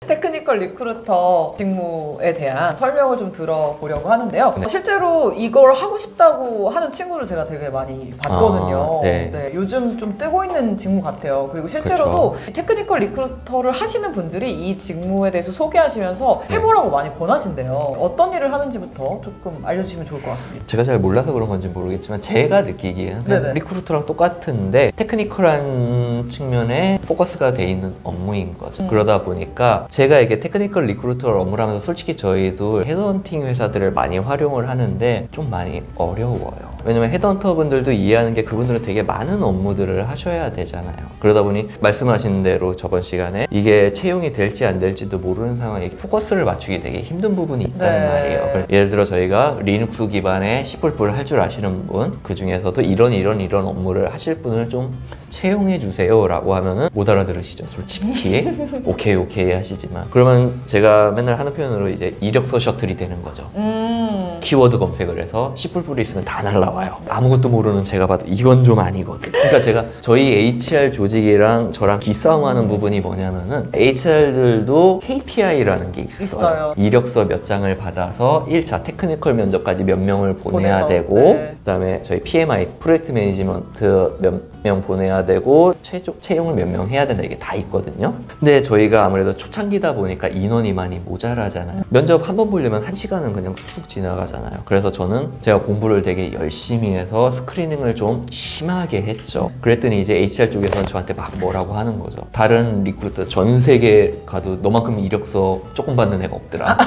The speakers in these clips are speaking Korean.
테크니컬 리크루터 직무에 대한 설명을 좀 들어보려고 하는데요. 네. 실제로 이걸 하고 싶다고 하는 친구를 제가 되게 많이 봤거든요. 네, 요즘 좀 뜨고 있는 직무 같아요. 그리고 실제로도 그렇죠. 테크니컬 리크루터를 하시는 분들이 이 직무에 대해서 소개하시면서 해보라고 많이 권하신대요. 어떤 일을 하는지부터 조금 알려주시면 좋을 것 같습니다. 제가 잘 몰라서 그런 건지 모르겠지만 제가 느끼기에는 리크루터랑 똑같은데 테크니컬한 측면에 포커스가 돼 있는 업무인 거죠. 그러다 보니까 제가 이게 테크니컬 리크루터 업무를 하면서 솔직히 저희도 헤드헌팅 회사들을 많이 활용을 하는데 좀 많이 어려워요. 왜냐면 헤드헌터 분들도 이해하는 게 그분들은 되게 많은 업무들을 하셔야 되잖아요. 그러다 보니 말씀하신 대로 저번 시간에 이게 채용이 될지 안 될지도 모르는 상황에 포커스를 맞추기 되게 힘든 부분이 있다는 말이에요. 예를 들어 저희가 리눅스 기반의 C++ 할 줄 아시는 분, 그 중에서도 이런 업무를 하실 분을 좀 채용해 주세요 라고 하면은 못 알아들으시죠, 솔직히. 오케이 하시지만 그러면 제가 맨날 하는 표현으로 이제 이력서 셔틀이 되는 거죠. 키워드 검색을 해서 C++ 있으면 다 날라와요. 아무것도 모르는 제가 봐도 이건 좀 아니거든. 그러니까 제가 저희 HR 조직이랑 저랑 기싸움하는 부분이 뭐냐면은 HR들도 KPI라는 게 있어요. 이력서 몇 장을 받아서 1차 테크니컬 면접까지 몇 명을 보내야 되고 그다음에 저희 PMI 프로젝트 매니지먼트 몇 명 보내야 되고 최종 채용을 몇 명 해야 된다, 이게 다 있거든요. 근데 저희가 아무래도 초창기다 보니까 인원이 많이 모자라잖아요. 면접 한 번 보려면 1시간은 그냥 쑥쑥 지나가잖아요. 그래서 저는 제가 공부를 되게 열심히 해서 스크리닝을 좀 심하게 했죠. 그랬더니 이제 HR 쪽에서는 저한테 막 뭐라고 하는 거죠. 다른 리크루터 전 세계 가도 너만큼 이력서 조금 받는 애가 없더라.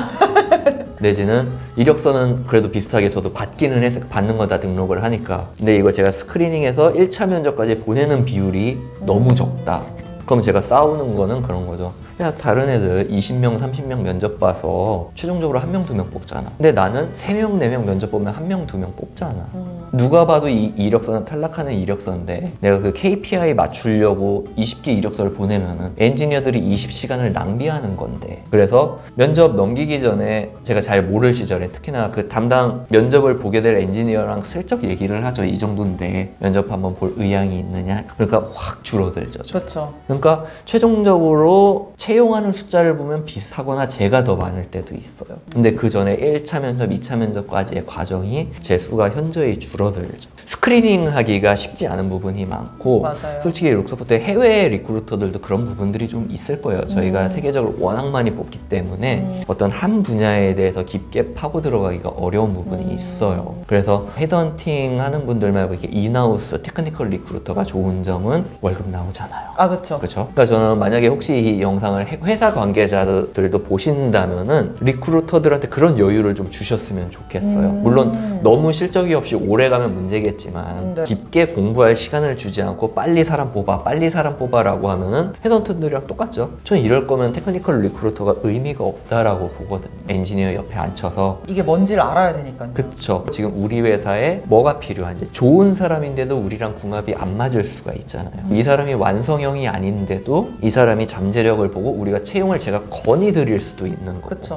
내지는 이력서는 그래도 비슷하게 저도 받기는 해서 받는 거 다 등록을 하니까, 근데 이걸 제가 스크리닝해서 1차 면접까지 보내는 비율이 너무 적다. 그럼 제가 싸우는 거는 그런 거죠. 야, 다른 애들 20명, 30명 면접 봐서 최종적으로 1명, 2명 뽑잖아. 근데 나는 3명, 4명 면접 보면 1명, 2명 뽑잖아. 누가 봐도 이 이력서는 탈락하는 이력서인데 내가 그 KPI 맞추려고 20개 이력서를 보내면은 엔지니어들이 20시간을 낭비하는 건데, 그래서 면접 넘기기 전에 제가 잘 모를 시절에 특히나 그 담당 면접을 보게 될 엔지니어랑 슬쩍 얘기를 하죠. 이 정도인데 면접 한번 볼 의향이 있느냐? 그러니까 확 줄어들죠. 그렇죠. 그러니까 최종적으로 채용하는 숫자를 보면 비슷하거나 제가 더 많을 때도 있어요. 근데 그 전에 1차 면접, 2차 면접까지의 과정이 제 수가 현저히 줄어들죠. 스크리닝 하기가 쉽지 않은 부분이 많고, 맞아요. 솔직히 룩소프트의 해외 리크루터들도 그런 부분들이 좀 있을 거예요. 저희가 세계적으로 워낙 많이 뽑기 때문에 어떤 한 분야에 대해서 깊게 파고 들어가기가 어려운 부분이 있어요. 그래서 헤드헌팅 하는 분들 말고 이렇게 인하우스 테크니컬 리크루터가 좋은 점은 월급 나오잖아요. 아, 그렇죠. 그렇죠. 그러니까 저는 만약에 혹시 이 영상을 회사 관계자들도 보신다면은 리크루터들한테 그런 여유를 좀 주셨으면 좋겠어요. 물론 너무 실적이 없이 오래 가면 문제겠지만 깊게 공부할 시간을 주지 않고 빨리 사람 뽑아 라고 하면은 헤드헌터들이랑 똑같죠. 저는 이럴 거면 테크니컬 리크루터가 의미가 없다라고 보거든요. 엔지니어 옆에 앉혀서 이게 뭔지를 알아야 되니까요. 그쵸. 지금 우리 회사에 뭐가 필요한지, 좋은 사람인데도 우리랑 궁합이 안 맞을 수가 있잖아요. 이 사람이 완성형이 아닌데도 이 사람이 잠재력을 보고 우리가 채용을 제가 건의드릴 수도 있는 거고. 그쵸.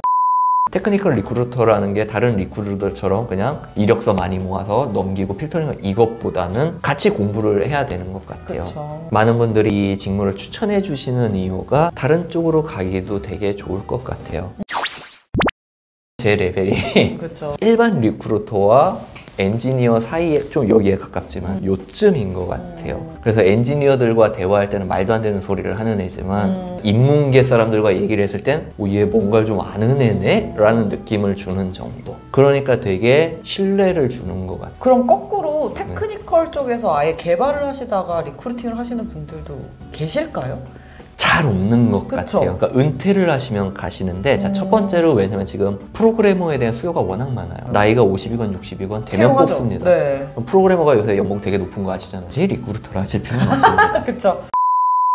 테크니컬 리크루터라는 게 다른 리크루터처럼 그냥 이력서 많이 모아서 넘기고 필터링, 이것보다는 같이 공부를 해야 되는 것 같아요. 그쵸. 많은 분들이 이 직무를 추천해 주시는 이유가 다른 쪽으로 가기도 되게 좋을 것 같아요. 제 레벨이 그쵸. 일반 리크루터와 엔지니어 사이에 좀 여기에 가깝지만 요쯤인 것 같아요. 그래서 엔지니어들과 대화할 때는 말도 안 되는 소리를 하는 애지만 인문계 사람들과 얘기를 했을 땐 얘 뭔가를 좀 아는 애네? 라는 느낌을 주는 정도. 그러니까 되게 신뢰를 주는 것 같아요. 그럼 거꾸로 테크니컬 쪽에서 아예 개발을 하시다가 리크루팅을 하시는 분들도 계실까요? 잘 없는 것 그쵸? 같아요. 그러니까 은퇴를 하시면 가시는데, 자, 첫 번째로 왜냐면 지금 프로그래머에 대한 수요가 워낙 많아요. 나이가 50이건 60이건 되면 채용하죠. 뽑습니다. 네. 프로그래머가 요새 연봉 되게 높은 거 아시잖아요. 제 리크루터를 하실 필요는 없습니다. 그쵸.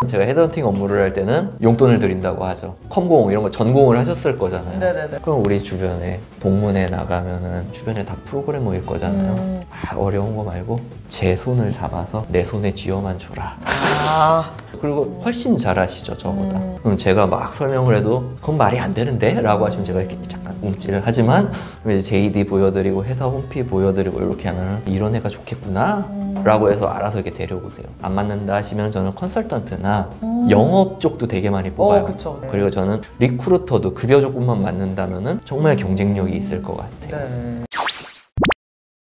제가 헤드헌팅 업무를 할 때는 용돈을 드린다고 하죠. 컴공 이런 거 전공을 하셨을 거잖아요. 네네네. 그럼 우리 주변에 동문회 나가면은 주변에 다 프로그래머일 거잖아요. 어려운 거 말고 제 손을 잡아서 내 손에 쥐어만 줘라. 아. 그리고 훨씬 잘하시죠, 저보다. 그럼 제가 막 설명을 해도 그건 말이 안 되는데? 라고 하시면 제가 이렇게 잠깐 움찔을 하지만 이제 JD 보여드리고 회사 홈피 보여드리고 이렇게 하면 이런 애가 좋겠구나 라고 해서 알아서 이렇게 데려오세요. 안 맞는다 하시면 저는 컨설턴트나 영업 쪽도 되게 많이 뽑아요. 그쵸. 네. 그리고 저는 리크루터도 급여 조건만 맞는다면은 정말 경쟁력이 있을 것 같아요. 네.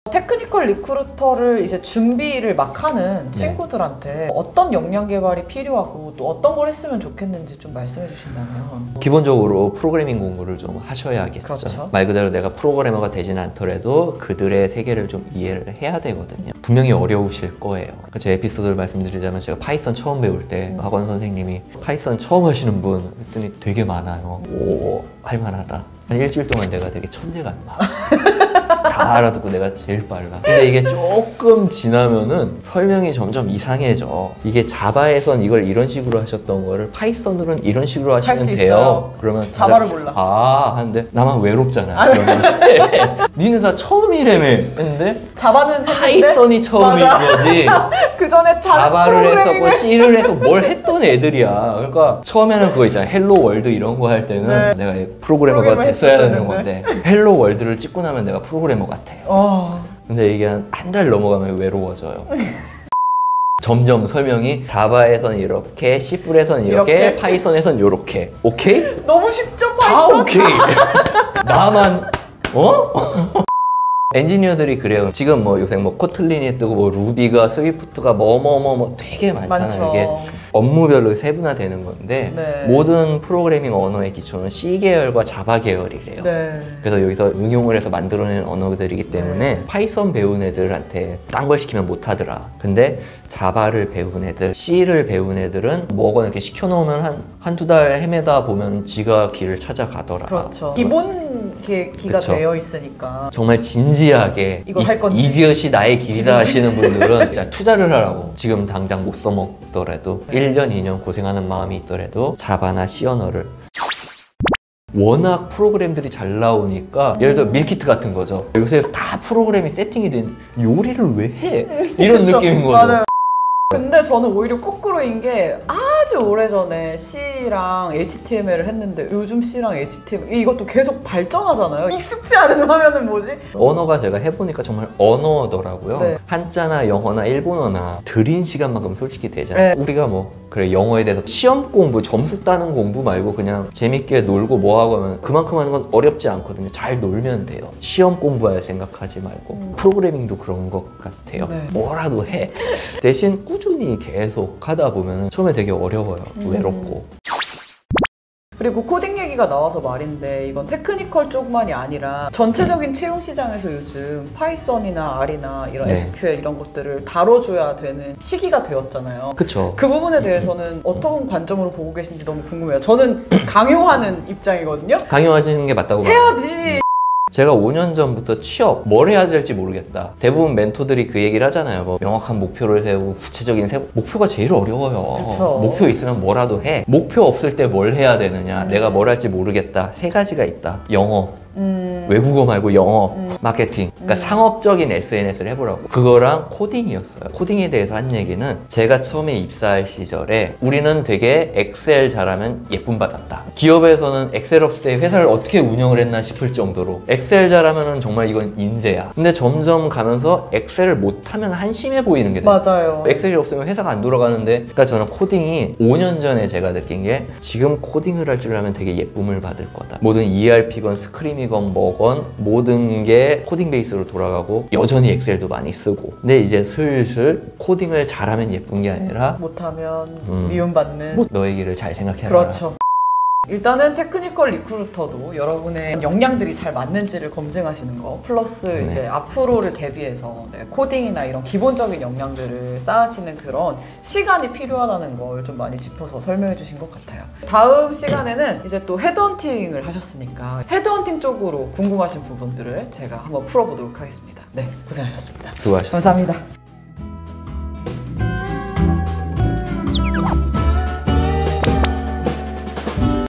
테크니컬 리크루터를 이제 준비를 막 하는 친구들한테 어떤 역량 개발이 필요하고 또 어떤 걸 했으면 좋겠는지 좀 말씀해 주신다면. 기본적으로 프로그래밍 공부를 좀 하셔야겠죠. 그렇죠. 말 그대로 내가 프로그래머가 되지는 않더라도 그들의 세계를 좀 이해를 해야 되거든요. 분명히 어려우실 거예요. 제 에피소드를 말씀드리자면 제가 파이썬 처음 배울 때 학원 선생님이 파이썬 처음 하시는 분 했더니 되게 많아요. 오, 할만하다. 한 일주일 동안 내가 되게 천재 같나. 다 알아듣고 내가 제일 빨라. 근데 이게 조금 지나면은 설명이 점점 이상해져. 이게 자바에선 이걸 이런 식으로 하셨던 거를 파이썬으로는 이런 식으로 하시면 돼요. 그러면 자바를 몰라. 하는데 나만 외롭잖아요. 그러면 이제 니네 다 처음이라며 했는데 자바는 파이썬이 처음인 거지. 그 전에 자바를 했었고 C를 해서 뭘 했던 애들이야. 그러니까 처음에는 그거 있잖아. 헬로 월드 이런 거 할 때는 내가 프로그래머가 됐어야 되는 건데 헬로 월드를 찍고 나면 내가 프로그래머 같아요. 근데 이게 한 달 넘어가면 외로워져요. 점점 설명이 자바에선 이렇게, C+에선 이렇게, 파이썬에선 이렇게. 오케이? 너무 쉽죠, 다 파이썬? 오케이. 나만 엔지니어들이 그래요. 지금 뭐 요새 뭐 코틀린이 뜨고 뭐 루비가 스위프트가 뭐 되게 많잖아요. 많죠. 이게 업무별로 세분화되는 건데 모든 프로그래밍 언어의 기초는 C 계열과 자바 계열이래요. 그래서 여기서 응용을 해서 만들어낸 언어들이기 때문에 파이썬 배운 애들한테 딴 걸 시키면 못 하더라. 근데 자바를 배운 애들, C를 배운 애들은 뭐거나 이렇게 시켜놓으면 한두 달 헤매다 보면 지가 길을 찾아가더라. 그렇죠. 기본 기가 되어 있으니까. 정말 진지하게 이거 할 건지. 이것이 나의 길이다 하시는 분들은 진짜 투자를 하라고. 지금 당장 못 써먹더라도 1년, 2년 고생하는 마음이 있더라도 자바나 C 언어를. 워낙 프로그램들이 잘 나오니까 예를 들어 밀키트 같은 거죠. 요새 다 프로그램이 세팅이 된 요리를 왜 해? 이런 느낌인 거죠. 맞아요. 근데 저는 오히려 거꾸로인 게 아주 오래전에 C랑 HTML을 했는데 요즘 C랑 HTML 이것도 계속 발전하잖아요. 익숙지 않은 화면은 뭐지? 언어가 제가 해보니까 정말 언어더라고요. 한자나 영어나 일본어나 들인 시간만큼 솔직히 되잖아요. 우리가 뭐 그래 영어에 대해서 시험 공부, 점수 따는 공부 말고 그냥 재밌게 놀고 뭐하고 하면 그만큼 하는 건 어렵지 않거든요. 잘 놀면 돼요. 시험 공부할 생각하지 말고. 프로그래밍도 그런 것 같아요. 뭐라도 해. 대신 꾸준히 계속 하다 보면 처음에 되게 어려워요. 외롭고. 그리고 코딩 얘기가 나와서 말인데 이건 테크니컬 쪽만이 아니라 전체적인 채용 시장에서 요즘 파이썬이나 R이나 이런 SQL 이런 것들을 다뤄줘야 되는 시기가 되었잖아요. 그쵸. 그 부분에 대해서는 어떤 관점으로 보고 계신지 너무 궁금해요. 저는 강요하는 입장이거든요. 강요하시는 게 맞다고 봐요. 해야지. 제가 5년 전부터 취업, 뭘 해야 될지 모르겠다. 대부분 멘토들이 그 얘기를 하잖아요. 뭐 명확한 목표를 세우고 구체적인 목표가 제일 어려워요. 그쵸. 목표 있으면 뭐라도 해. 목표 없을 때 뭘 해야 되느냐. 내가 뭘 할지 모르겠다. 세 가지가 있다. 영어. 외국어 말고 영어, 마케팅. 그러니까 상업적인 SNS를 해보라고. 그거랑 코딩이었어요. 코딩에 대해서 한 얘기는 제가 처음에 입사할 시절에 우리는 되게 엑셀 잘하면 예쁨 받았다. 기업에서는 엑셀 없을 때 회사를 어떻게 운영을 했나 싶을 정도로 엑셀 잘하면 정말 이건 인재야. 근데 점점 가면서 엑셀을 못하면 한심해 보이는 게 돼요. 맞아요. 엑셀이 없으면 회사가 안 돌아가는데, 그러니까 저는 코딩이 5년 전에 제가 느낀 게 지금 코딩을 할 줄 알면 되게 예쁨을 받을 거다. 모든 ERP건 스크림이건 뭐건 모든 게 코딩 베이스로 돌아가고 여전히 엑셀도 많이 쓰고. 근데 이제 슬슬 코딩을 잘하면 예쁜 게 아니라 못하면 미움받는. 너의 길을 잘 생각해라. 그렇죠. 일단은 테크니컬 리크루터도 여러분의 역량들이 잘 맞는지를 검증하시는 거 플러스 이제 앞으로를 대비해서 코딩이나 이런 기본적인 역량들을 쌓으시는 그런 시간이 필요하다는 걸 좀 많이 짚어서 설명해 주신 것 같아요. 다음 시간에는 이제 또 헤드헌팅을 하셨으니까 헤드헌팅 쪽으로 궁금하신 부분들을 제가 한번 풀어보도록 하겠습니다. 네, 고생하셨습니다. 수고하셨습니다. 감사합니다.